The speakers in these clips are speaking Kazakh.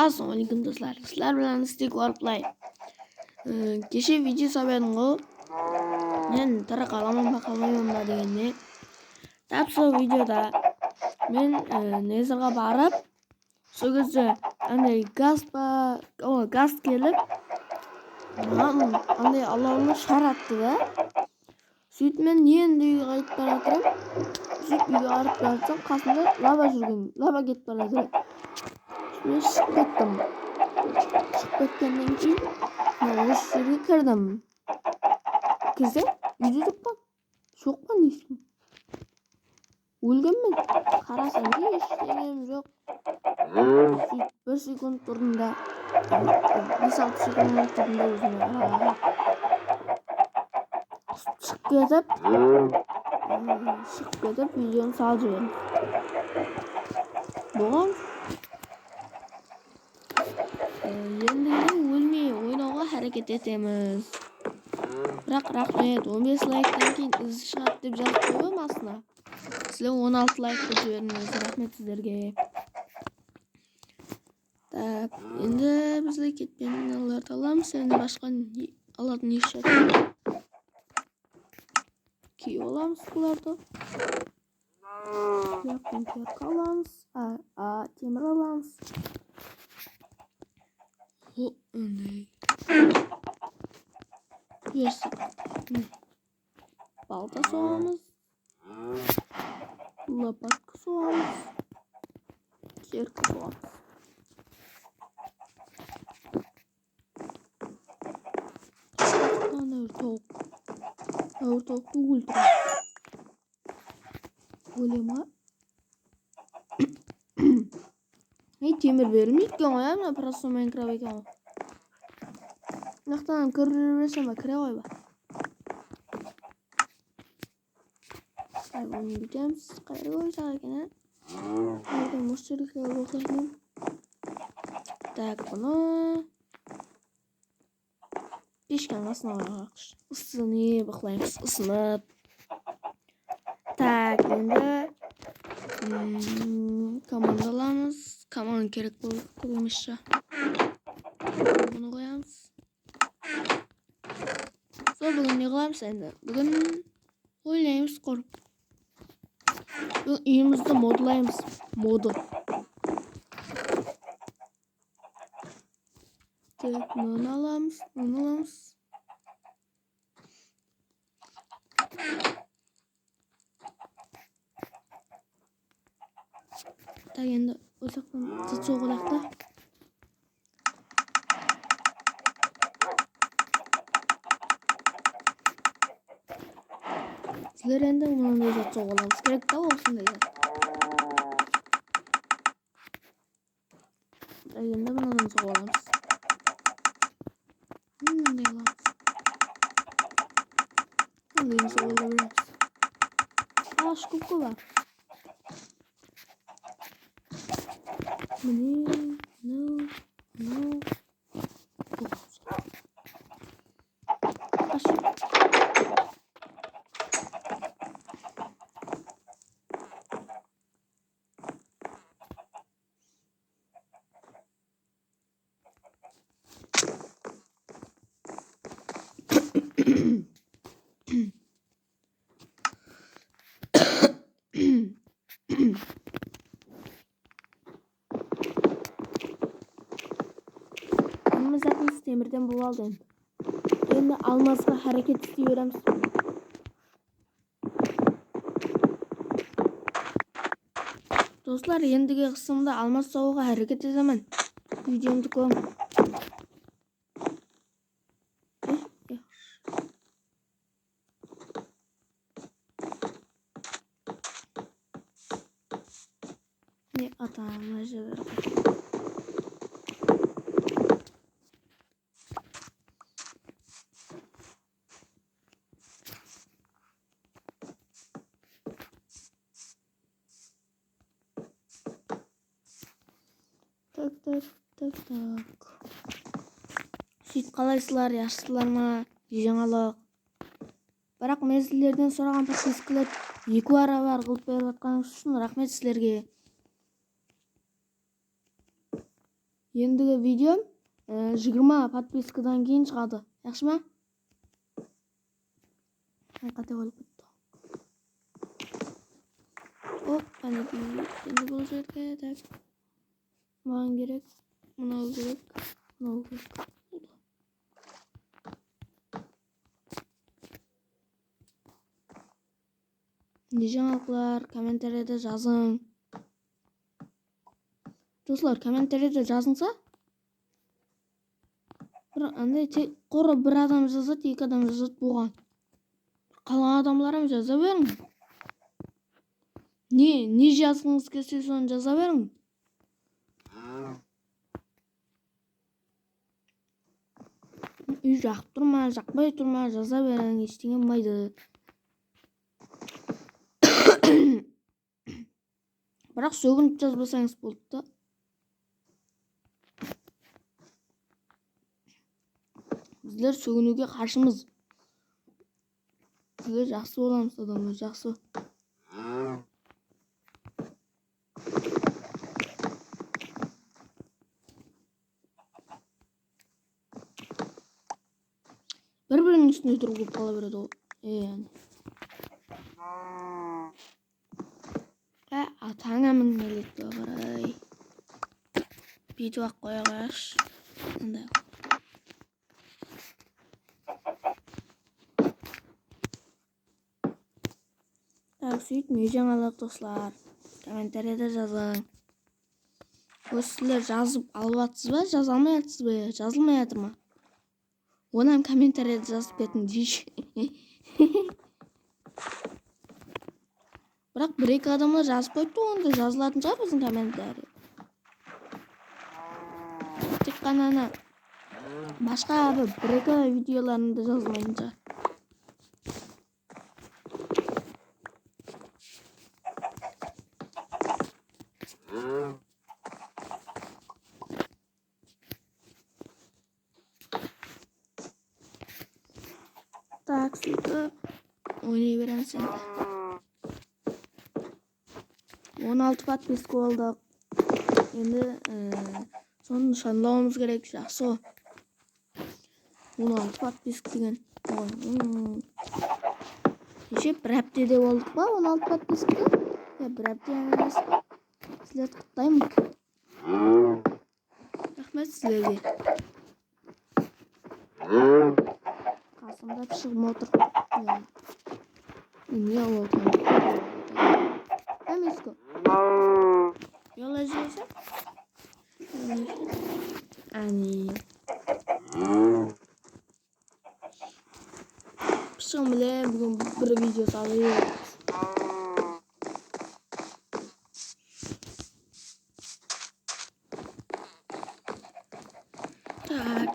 Assalomualaikum do'stlar. Sizlar bilan Stick Warplay. Kecha video so'radim-ku. Men tira qalaman baqalmayman deganda. Tapso videoda men nezirga barib, so'g'izda anday gaz kelib, anday Allohni sharatdi-da. Süt men endi uyga qaytib baratim. Süt uyga qarab barsam, qasımda lava жүрген. Lava ketib baradi. Men chiqib ketdim. Chiqib ketgandan keyin o'sha yerga kirdim. Kirsam, uyda turibman. Sho'qman deyishim. O'lganman. Qarasam, hech nima yo'q. Bir sekund turdimda, 5-6 sekund turdimda o'zimga. Chiqib ketib videoni solib berdim. Bo'lgan. Endi o'lmay o'ynashga harakat etamiz. Biroq rahmat, 15 like'dan keyin izi chiqadi deb yozib qo'ydim aslida. Sizlar 16 like deb jiberdingiz. Rahmat sizlarga. Так, endi bizlar ketganlar olamiz, endi boshqa alatni ishlatamiz. Ki olamiz bularni. Yo'qdan terka olamiz. Temir olamiz. Anday. Yes. Balta soğanız. Lopatka soğanız. Kerka soğanız. Tavuk ultra. Olema. Hey, temir vermeyik ki ama ya, просто Minecraft ekan. Naqtan kiraversam kiraverba. Bunu bitamiz. Qayerga qo'ysak ekan? Qayerga mushtarikga qo'ysak. Tak, buni peshkanga sinab isinib baqlaymiz, isinib. Tak, endi komanda olamiz. Komand kerak bo'lib qolmoqcha. Buni qo'yamiz. Bugun ne qilamiz endi? Bugun o'ynaymiz qurib. Uyimizda modlaymiz. Modu. Tak, bunu olamiz. Tak, endi o'saqdan so'g'ilaqda. Sizlar endi buni o'zaqcha olamiz. Kerak-da bo'lsin deydi. Endi buni olamiz. Bunday olamiz. Bunday olamiz. Shkupka var. No. Zaten demirden bu aldım. Endi almasga harakat istiyoruz. Do'stlar, endigi qismda almas sovuga harakat etaman. Videomni ko'ring. Ne atamajlar. Tak. Süt qalaysızlar, yaxshilarmi? Жаңалық. Biroq men sizlardan so'ragan podpiskalar 2 baravar qilib berayotganingiz uchun rahmat sizlarga. Ендігі видеом 20 подпискадан кейін шығады. Яқшы ма? Қате болып кетті. Оп, енді бұл жерге так. Маған керек, мынау керек, мынау керек. Не жаңалықтар, комментарийде жазың. Достар, комментарийде жазыңса, андай тек қоры бір адам жазады, екі адам жазады болған. Қалған адамларым жаза берің. Не жазғыңыз келсе соны жаза берің. Үй жақып тұрма, жақпай тұрма, жаза берің, ештеңе болмайды. Бірақ сөгініп жазбасаңыз болды да. Біздер сөгінуге қаршымыз. Біздер жақсы боламыз, адамдар жақсы. Бір-бірінің үстіне тұрып көп қала береді ол. Атаңа мінгелетті қарай. Бүйтіп ақ қоя қояш. Андай. Сөйтіп не жаңалық достар. Комментарийде жазың. Осы сіздер жазып алып атсыз ба, жаза алмай атсыз ба, жазылмай атыр ма? Онан комментарийде жазып кетің дейші. Бірақ бір-екі адамдар жазып қойды, онда жазылатын шығар біздің комментарий. Тек қана башқа бір-екі видеоларында жазылмайтын шығар. Так, сөйтіп ойнай береміз енді. 16 подписка болдық. Енді соны нышанлауымыз керек, жақсы ғой. 16 подписка деген. Кеше бір аптеде болдық па 16 подписка? Бір апте емес. Сіздерді құттықтаймын. Рахмет сіздерге. Қасымда шығып отыр. Не олды? Әмескі. Yola жейсің? Әне. Пішім біле бүгін бір видео салайық. Так.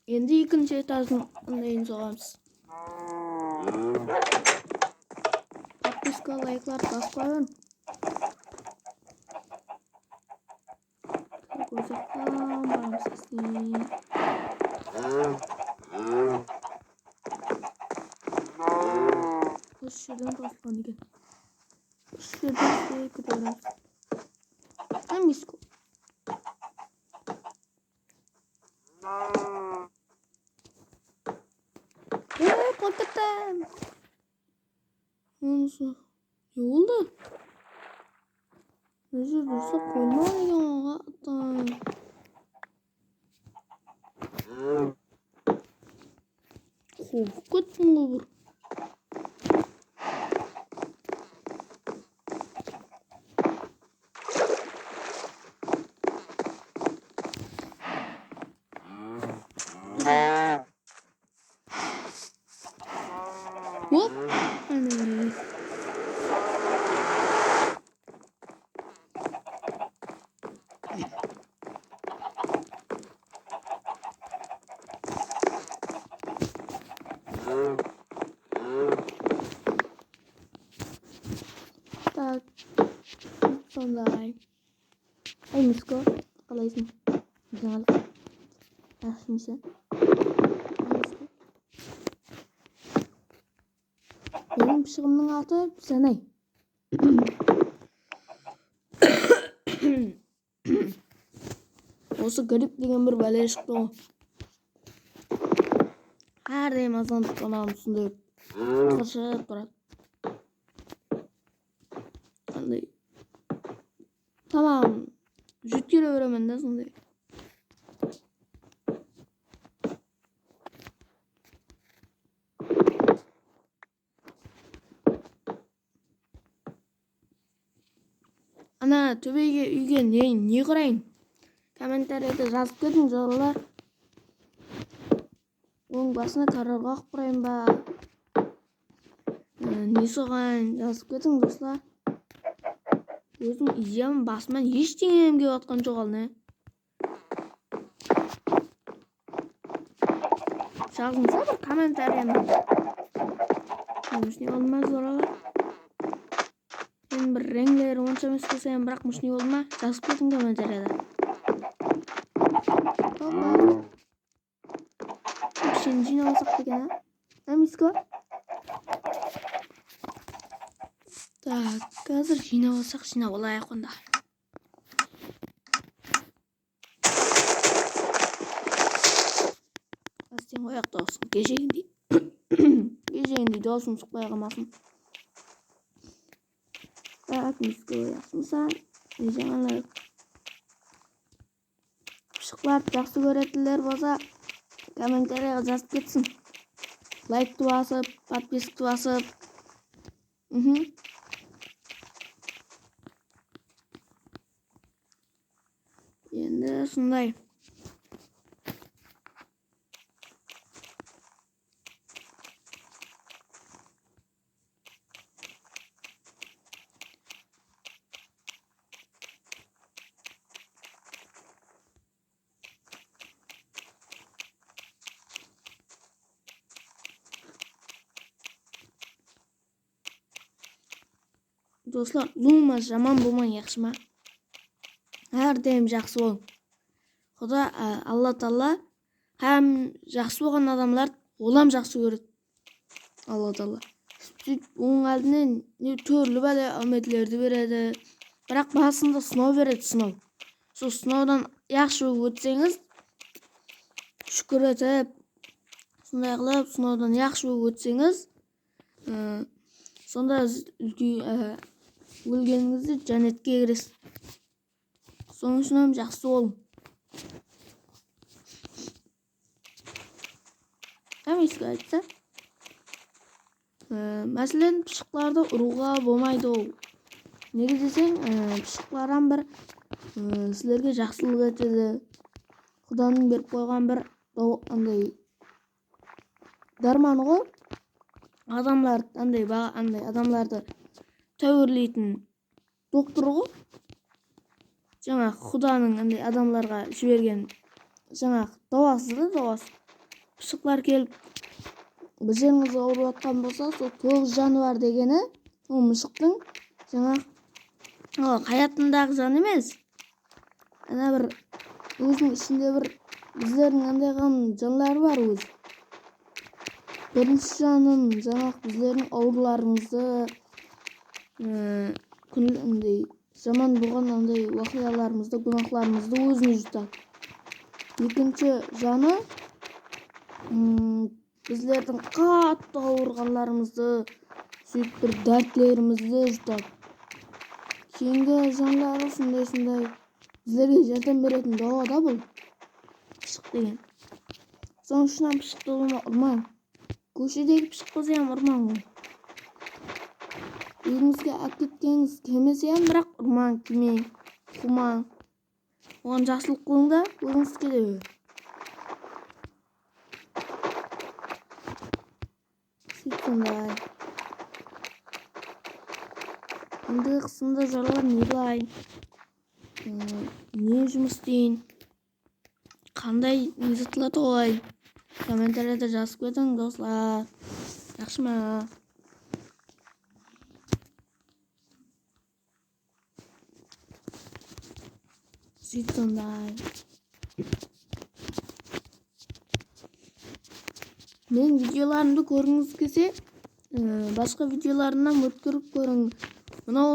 Енді екінші этаждың ындайын соғамыз. Подписка, лайклар басып қойын. Көзектен барымыз кестейін. Осы жерден тосқан екен. Осы жерден көтереміз. Әмескі. Қорқыттым. Онысы. Не болды? Бұл жерде тұрса қоймау деген оға. Қорқып кеттім ғой бір. Оп, әне. Так, сондай. Әмескі, қалайсың? Жаңалық. Жақшымысы? Benim pişigimning аты Sanay. Осы грип деген бір бәле шықты ғой. Әрдайым азандықтан сондай қыршып тұрады. Андай тамам жүткере беремін да сондай. Ана төбеге үйге не құрайын? Комментарийде жазып кетіңіз жолдар. Оның басына карарға құрайын ба? Не соған жазып кетіңіз достар. Өзім идеям басымнан ештеңем келіп жатқан жоқ ал не. Жазыңыздар бір комментарийне. Не болмaz зоралар. Мен бір реңлері онша емес болса ham, бірақ не болды ма? Жазып кетің комментарийда. Кішкене жинап алсақ екен, а? Миско? Так, қазір жинап алсақ, жинап алайық онда. Астен қояқ даусын. Кешегіндей даусын шықпай қалмасын. Так, Миско яқсымсан. Жаңалар пышықларды жақсы көретіндер болса, комментарийға жазып кетсін. Лайкты басып, подпискты басып. Енді сондай. Dostlar, болмас жаман болмай yaxshi ма? Әрдайым жақсы бол. Құда Алла Тағала һәм жақсы болған адамдар олам жақсы көреді. Алла Тағала. Оның алдынан түрлі бәле үмітлерді береді. Бірақ басында сынау береді, сынау. Сол сынаудан жақсы өтсеңіз, шүкір етіп, сондай қылып сынаудан жақсы өтсеңіз, сонда өлгеніңізде жәннетке кіресіз. Соның үшін жақсы болың. Миско айтса, мәселен, пышықларды ұруға болмайды ол. Неге десең, пышықлардан бір сілерге жақсылық етеді. Құданың беріп қойған бір дарманы ғой. Адамларды тәуірлейтін доктор ғой. Жаңа Құданың адамларға жіберген жаңа дауасы. Пышықлар келіп бір жеріңіз ауырып жатқан болса, сол 9 жаны бар дегені, ол мысықтың жаңа қаятындағы жаны емес. Ана бір өзінің ішінде бір біздердің андайған жанлары бар өзі. Бірінші жанын жаңа біздердің ауруларымызды, жаман болған уақиғаларымызды, гүнахларымызды өзіне жұтады. Екінші жаны біздердің қатты ауырғанларымызды, сөйтіп бір дәртлерімізді жұтады. Кейінгі жанлары сондай біздерге жәрдем беретін дауа да бұл. Пышық деген. Соның үшін пышықты ұрмаң. Көшедегі пышық болса ем ұрмаң ғой. Өзіңізге әкеткеңіз келмесе ем, бірақ ұрмаң, кемең, қумаң. Оған жақсылық қылың да, өзіңіз келе бер. Сондай. Енді қысымда жарлар не қылайын? Не жұмыс істейін? Қандай езітілі тоғайын? Комментарийда жазып кетің, достар. Жақсы ма? Сөйт сондай. Мен видеоларымды көргіңіз келсе, башка видеоларынан өткөрүп көрүң. Мынау